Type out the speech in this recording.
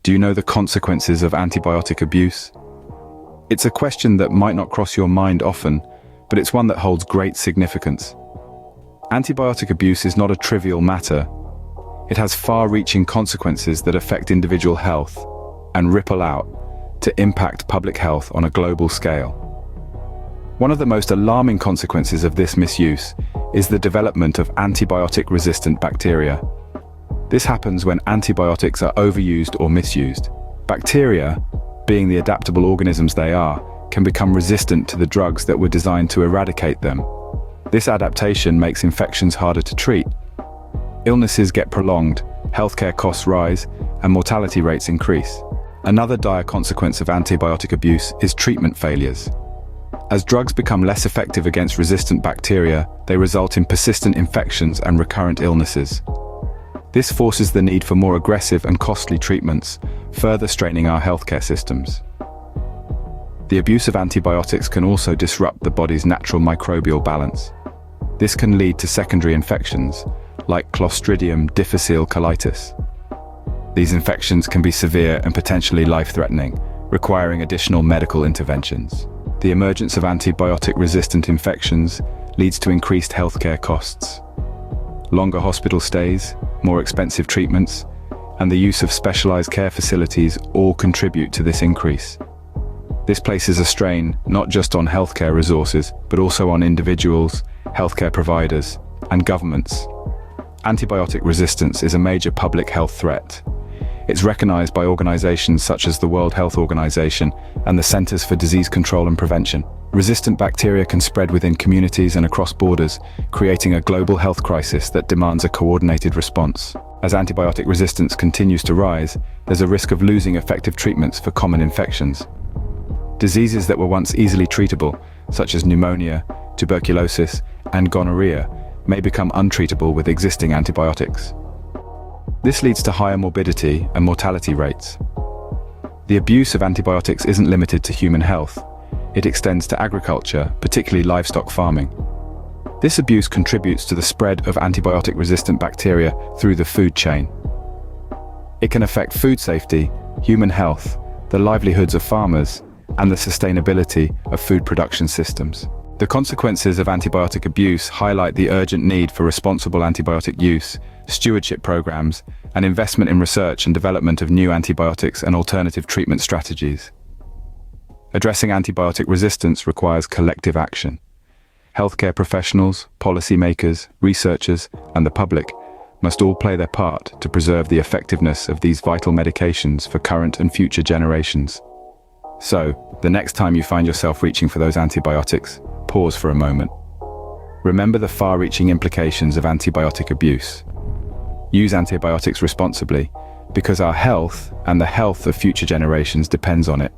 Do you know the consequences of antibiotic abuse? It's a question that might not cross your mind often, but it's one that holds great significance. Antibiotic abuse is not a trivial matter. It has far-reaching consequences that affect individual health and ripple out to impact public health on a global scale. One of the most alarming consequences of this misuse is the development of antibiotic-resistant bacteria. This happens when antibiotics are overused or misused. Bacteria, being the adaptable organisms they are, can become resistant to the drugs that were designed to eradicate them. This adaptation makes infections harder to treat. Illnesses get prolonged, healthcare costs rise, and mortality rates increase. Another dire consequence of antibiotic abuse is treatment failures. As drugs become less effective against resistant bacteria, they result in persistent infections and recurrent illnesses. This forces the need for more aggressive and costly treatments, further straining our healthcare systems. The abuse of antibiotics can also disrupt the body's natural microbial balance. This can lead to secondary infections, like Clostridium difficile colitis. These infections can be severe and potentially life-threatening, requiring additional medical interventions. The emergence of antibiotic-resistant infections leads to increased healthcare costs. Longer hospital stays, more expensive treatments, and the use of specialized care facilities all contribute to this increase. This places a strain not just on healthcare resources, but also on individuals, healthcare providers, and governments. Antibiotic resistance is a major public health threat. It's recognized by organizations such as the World Health Organization and the Centers for Disease Control and Prevention. Resistant bacteria can spread within communities and across borders, creating a global health crisis that demands a coordinated response. As antibiotic resistance continues to rise, there's a risk of losing effective treatments for common infections. Diseases that were once easily treatable, such as pneumonia, tuberculosis, and gonorrhea, may become untreatable with existing antibiotics. This leads to higher morbidity and mortality rates. The abuse of antibiotics isn't limited to human health. It extends to agriculture, particularly livestock farming. This abuse contributes to the spread of antibiotic-resistant bacteria through the food chain. It can affect food safety, human health, the livelihoods of farmers, and the sustainability of food production systems. The consequences of antibiotic abuse highlight the urgent need for responsible antibiotic use, stewardship programs, and investment in research and development of new antibiotics and alternative treatment strategies. Addressing antibiotic resistance requires collective action. Healthcare professionals, policymakers, researchers, and the public must all play their part to preserve the effectiveness of these vital medications for current and future generations. So, the next time you find yourself reaching for those antibiotics, pause for a moment. Remember the far-reaching implications of antibiotic abuse. Use antibiotics responsibly, because our health and the health of future generations depends on it.